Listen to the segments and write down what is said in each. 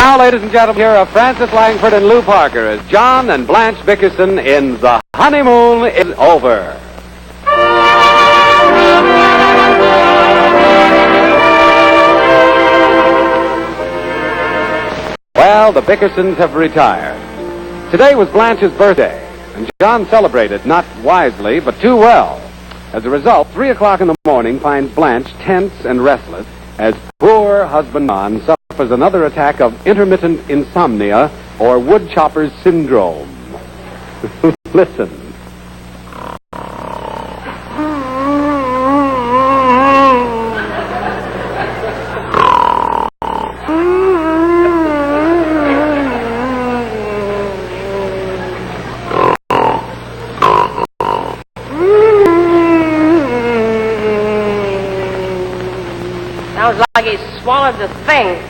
Now, ladies and gentlemen, here are Francis Langford and Lou Parker as John and Blanche Bickerson in The Honeymoon is Over. Well, the Bickersons have retired. Today was Blanche's birthday, and John celebrated, not wisely, but too well. As a result, 3 o'clock in the morning finds Blanche tense and restless as poor husband John suffers another attack of intermittent insomnia or woodchopper's syndrome. Listen. Sounds like he swallowed the thing.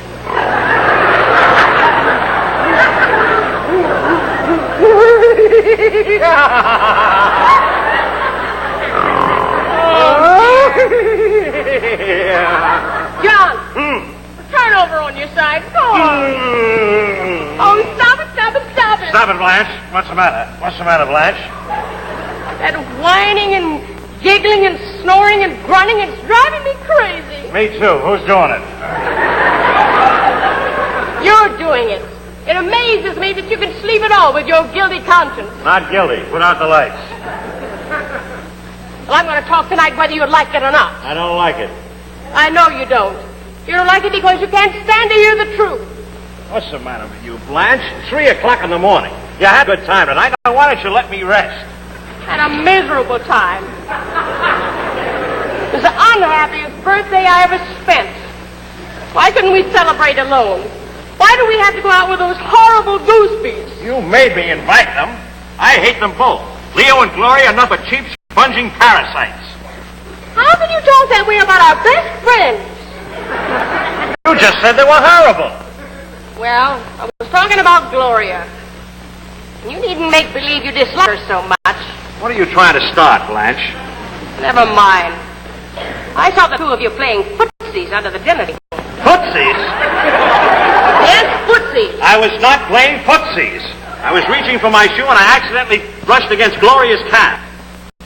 John! Turn over on your side. Go on. Oh, stop it, stop it, stop it. Stop it, Blanche. What's the matter? What's the matter, Blanche? That whining and giggling and snoring and grunting, it's driving me crazy. Me too. Who's doing it? You're doing it. It amazes me that you can sleep at all with your guilty conscience. Not guilty. Put out the lights. Well, I'm going to talk tonight whether you like it or not. I don't like it. I know you don't. You don't like it because you can't stand to hear the truth. What's the matter with you, Blanche? 3 o'clock in the morning. You had a good time tonight. Now, why don't you let me rest? Had a miserable time. It was the unhappiest birthday I ever spent. Why couldn't we celebrate alone? Why do we have to go out with those horrible goosebeats? You made me invite them. I hate them both. Leo and Gloria are nothing but cheap, sponging parasites. How can you talk that way about our best friends? You just said they were horrible. Well, I was talking about Gloria. You needn't make believe you dislike her so much. What are you trying to start, Blanche? Never mind. I saw the two of you playing footsies under the dinner table. Footsies? Yes, footsies. I was not playing footsies. I was reaching for my shoe and I accidentally brushed against Gloria's calf.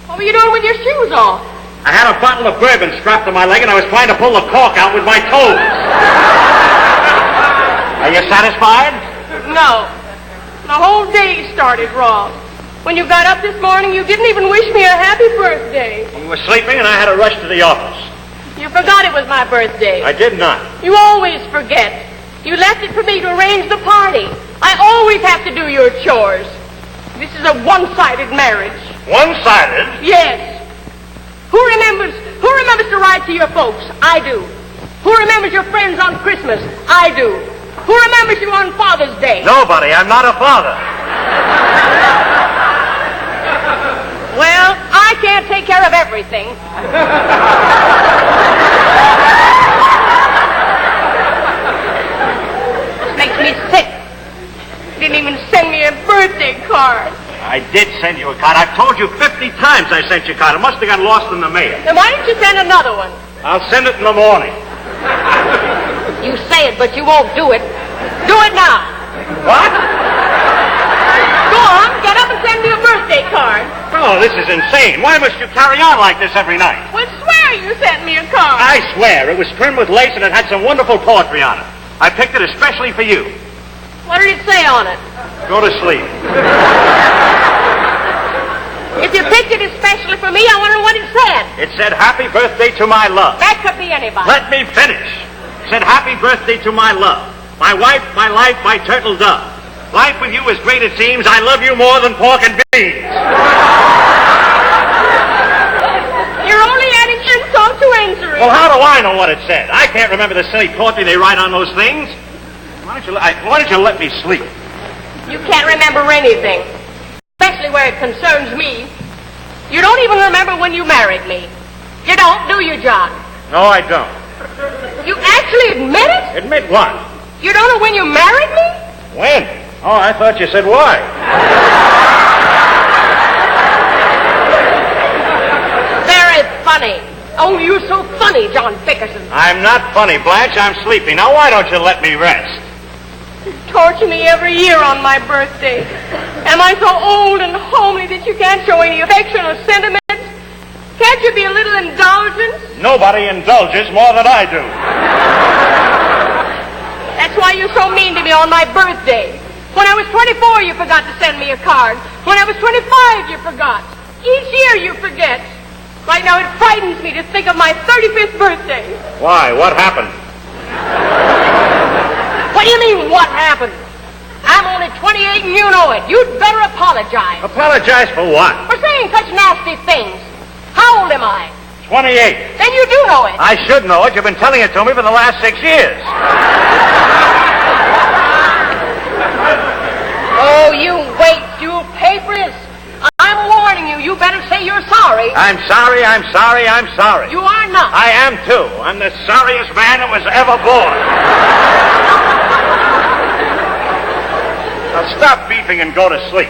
What were you doing with your shoes on? I had a bottle of bourbon strapped to my leg and I was trying to pull the cork out with my toes. Are you satisfied? No. The whole day started wrong. When you got up this morning, you didn't even wish me a happy birthday. You were sleeping and I had to rush to the office. You forgot it was my birthday. I did not. You always forget. You left it for me to arrange the party. I always have to do your chores. This is a one-sided marriage. One-sided? Yes. Who remembers to write to your folks? I do. Who remembers your friends on Christmas? I do. Who remembers you on Father's Day? Nobody. I'm not a father. Well, I can't take care of everything. This makes me sick. You didn't even send me a birthday card. I did send you a card. I've told you 50 times I sent you a card. It must have got lost in the mail. Then why didn't you send another one? I'll send it in the morning. You say it, but you won't do it. Do it now. What? Go on, get up and send me a birthday card. Oh, this is insane. Why must you carry on like this every night? Well, swear you sent me a card. I swear. It was trimmed with lace and it had some wonderful poetry on it. I picked it especially for you. What did it say on it? Go to sleep. If you picked it especially for me, I wonder what it said. It said, "Happy birthday to my love." That could be anybody. Let me finish. It said, "Happy birthday to my love. My wife, my life, my turtle dove. Life with you is great it seems. I love you more than pork and beans." You're only adding insult to injury. Well, how do I know what it said? I can't remember the silly poetry they write on those things. Why don't you let me sleep? You can't remember anything, especially where it concerns me. You don't even remember when you married me. You don't, do you, John? No, I don't. You actually admit it? Admit what? You don't know when you married me? When? Oh, I thought you said why. Very funny. Oh, you're so funny, John Bickerson. I'm not funny, Blanche. I'm sleepy. Now, why don't you let me rest? torture me every year on my birthday? Am I so old and homely that you can't show any affection or sentiment? Can't you be a little indulgent? Nobody indulges more than I do. That's why you're so mean to me on my birthday. When I was 24, you forgot to send me a card. When I was 25, you forgot. Each year you forget. Right now it frightens me to think of my 35th birthday. Why? What happened? What do you mean, what happened? I'm only 28 and you know it. You'd better apologize. Apologize for what? For saying such nasty things. How old am I? 28. Then you do know it. I should know it. You've been telling it to me for the last 6 years. Oh, you wait. You'll pay for this. I'm warning you. You better say you're sorry. I'm sorry, I'm sorry, I'm sorry. You are not. I am, too. I'm the sorriest man that was ever born. Now, stop beefing and go to sleep.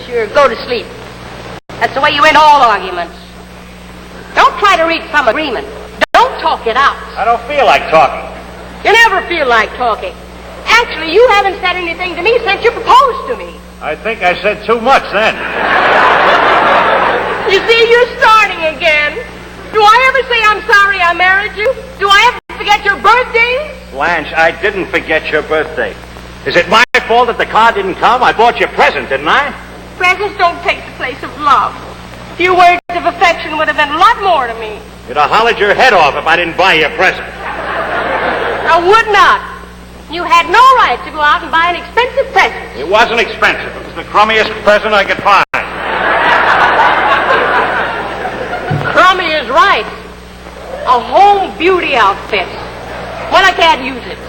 Sure, go to sleep. That's the way you end all arguments. Don't try to reach some agreement. Don't talk it out. I don't feel like talking. You never feel like talking. Actually, you haven't said anything to me since you proposed to me. I think I said too much then. You see, you're starting again. Do I ever say I'm sorry I married you? Do I ever forget your birthday? Blanche, I didn't forget your birthday. Is it my fault that the car didn't come? I bought you a present, didn't I? Presents don't take the place of love. A few words of affection would have been a lot more to me. You'd have hollered your head off if I didn't buy you a present. I would not. You had no right to go out and buy an expensive present. It wasn't expensive. It was the crummiest present I could find. Crummy is right. A home beauty outfit. Well, I can't use it.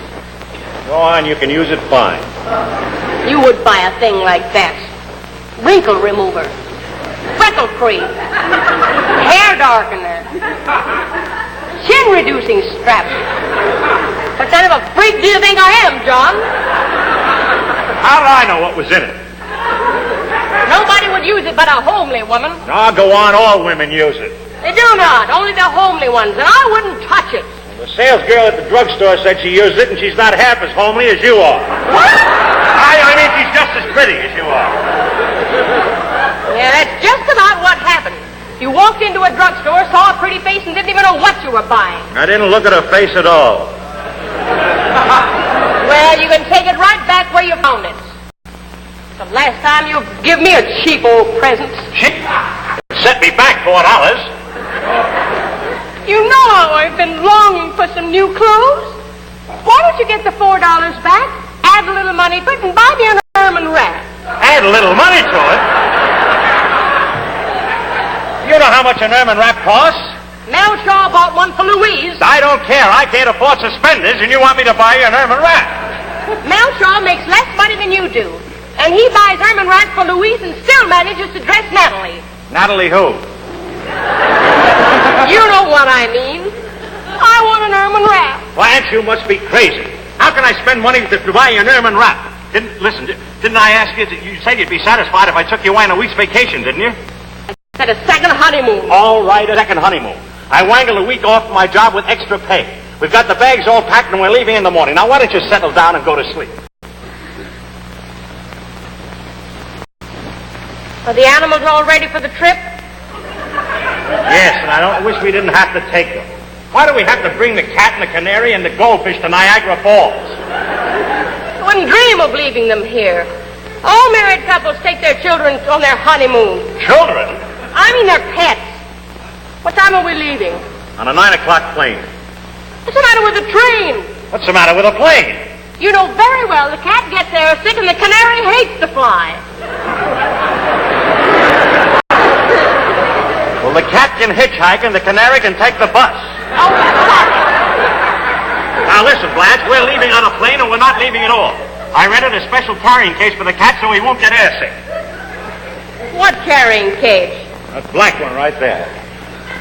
Go on, you can use it fine. You would buy a thing like that. Wrinkle remover. Freckle cream. Hair darkener. Chin reducing strap. What kind of a freak do you think I am, John? How do I know what was in it? Nobody would use it but a homely woman. Oh, go on, all women use it. They do not. Only the homely ones, and I wouldn't touch it. The sales girl at the drugstore said she used it, and she's not half as homely as you are. What? I mean, she's just as pretty as you are. Yeah, that's just about what happened. You walked into a drugstore, saw a pretty face, and didn't even know what you were buying. I didn't look at her face at all. Well, you can take it right back where you found it. It's the last time you'll give me a cheap old present. Cheap? Set me back $4. You know I've been longing for some new clothes. Why don't you get the $4 back, add a little money to it, and buy me an ermine wrap? Add a little money to it? You know how much an ermine wrap costs? Mel Shaw bought one for Louise. I don't care. I can't afford suspenders, and you want me to buy you an ermine wrap. Mel Shaw makes less money than you do. And he buys ermine wrap for Louise and still manages to dress Natalie. Natalie who? You know what I mean. I want an ermine wrap. Blanche, you must be crazy. How can I spend money to buy you an ermine wrap? Didn't I ask you? You said you'd be satisfied if I took you away on a week's vacation, didn't you? I said a second honeymoon. All right, a second honeymoon. I wangle a week off my job with extra pay. We've got the bags all packed and we're leaving in the morning. Now, why don't you settle down and go to sleep? Are the animals all ready for the trip? Yes, and I don't wish we didn't have to take them. Why do we have to bring the cat and the canary and the goldfish to Niagara Falls? I wouldn't dream of leaving them here. All married couples take their children on their honeymoon. Children? I mean their pets. What time are we leaving? On a 9 o'clock plane. What's the matter with the train? What's the matter with a plane? You know very well the cat gets there sick and the canary hates to fly. Well, the cat can hitchhike and the canary can take the bus. Oh, sorry. Now listen, Blanche, we're leaving on a plane or we're not leaving at all. I rented a special carrying case for the cat so he won't get airsick. What carrying case? That black one right there.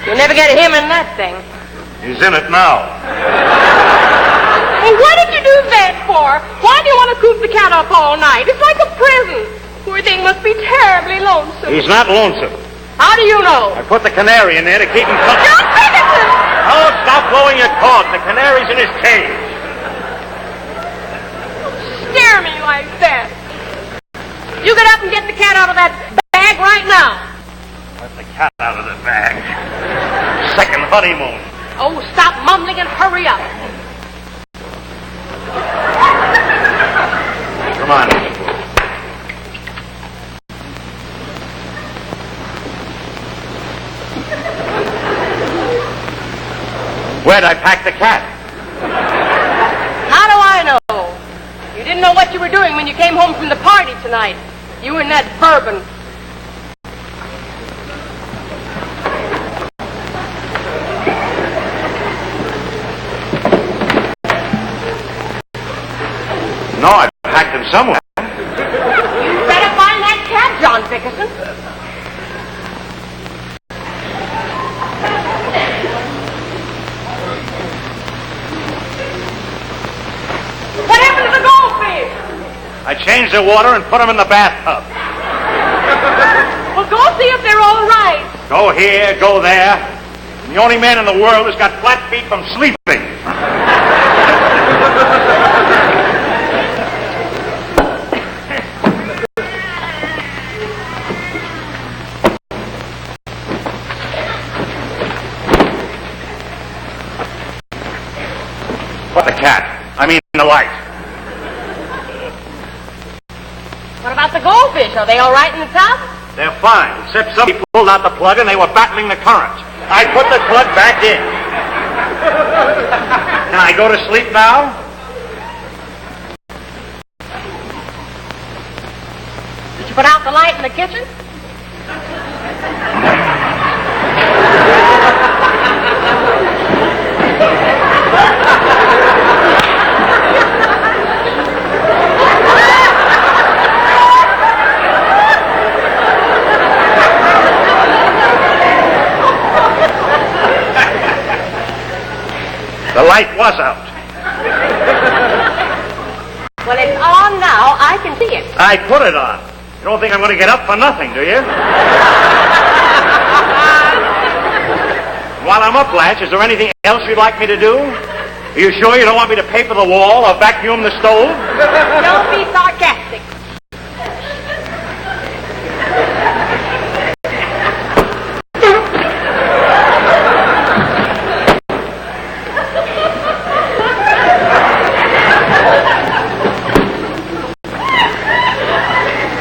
You'll never get him in that thing. He's in it now. Well, what did you do that for? Why do you want to coop the cat up all night? It's like a prison. Poor thing must be terribly lonesome. He's not lonesome. How do you know? I put the canary in there to keep him company. John Bickerson! Oh, stop blowing your cork. The canary's in his cage. second honeymoon. Oh, stop mumbling and hurry up. Come on. Where'd I pack the cat? How do I know? You didn't know what you were doing when you came home from the party tonight. You and that bourbon. No, I packed them somewhere. You better find that cat, John Bickerson. What happened to the goldfish? I changed the water and put them in the bathtub. Well, go see if they're all right. Go here, go there. I'm the only man in the world who's got flat feet from sleeping. What, the cat? I mean the light. What about the goldfish? Are they all right in the tub? They're fine, except somebody pulled out the plug and they were battling the current. I put the plug back in. Can I go to sleep now? Did you put out the light in the kitchen? The light was out. Well, it's on now. I can see it. I put it on. You don't think I'm going to get up for nothing, do you? While I'm up, Blanche, is there anything else you'd like me to do? Are you sure you don't want me to paper the wall or vacuum the stove? Don't be sarcastic.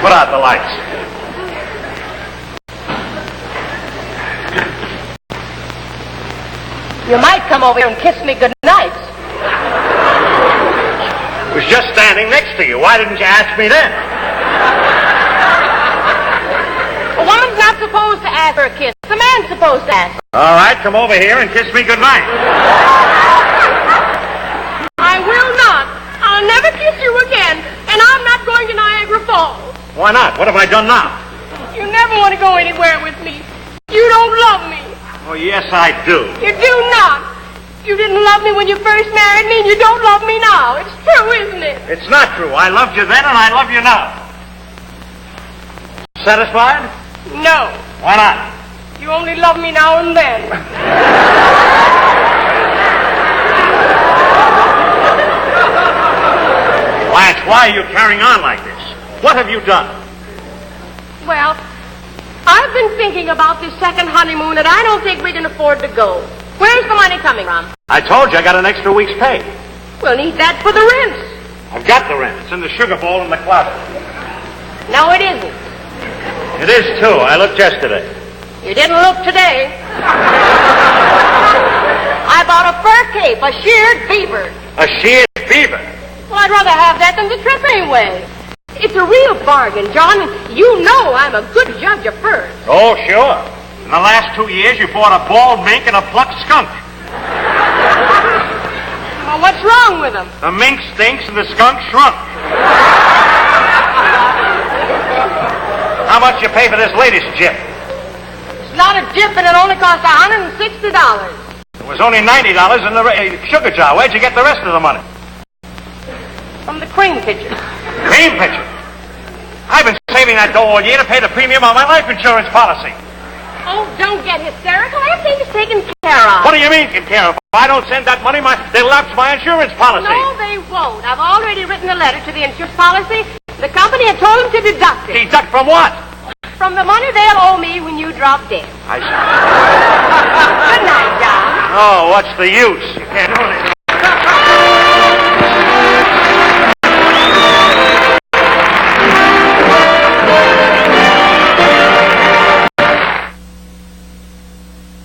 Put out the lights. You might come over here and kiss me goodnight. I was just standing next to you. Why didn't you ask me then? A woman's not supposed to ask for a kiss. The man's supposed to ask. All right, come over here and kiss me goodnight. I will not. I'll never kiss you again, and I'm not going to Niagara Falls. Why not? What have I done now? You never want to go anywhere with me. You don't love me. Oh, yes, I do. You do not. You didn't love me when you first married me, and you don't love me now. It's true, isn't it? It's not true. I loved you then, and I love you now. Satisfied? No. Why not? You only love me now and then. Blanche, why are you carrying on like this? What have you done? Well, I've been thinking about this second honeymoon, and I don't think we can afford to go. Where's the money coming from? I told you I got an extra week's pay. We'll need that for the rent. I've got the rent. It's in the sugar bowl in the closet. No, it isn't. It is, too. I looked yesterday. You didn't look today. I bought a fur cape, a sheared beaver. A sheared beaver? Well, I'd rather have that than the trip anyway. It's a real bargain, John, and you know I'm a good judge of furs. Oh, sure. In the last 2 years, you bought a bald mink and a plucked skunk. Well, what's wrong with them? The mink stinks and the skunk shrunk. How much you pay for this latest jip? It's not a jip, and it only cost $160. It was only $90 in the sugar jar. Where'd you get the rest of the money? From the cream pitcher. Cream pitcher? I've been saving that dough all year to pay the premium on my life insurance policy. Oh, don't get hysterical. Everything is taken care of. What do you mean, taken care of? If I don't send that money, they'll lapse my insurance policy. No, they won't. I've already written a letter to the insurance policy. The company had told them to deduct it. Deduct from what? From the money they'll owe me when you drop dead. I see. Good night. Oh, what's the use? You can't do anything.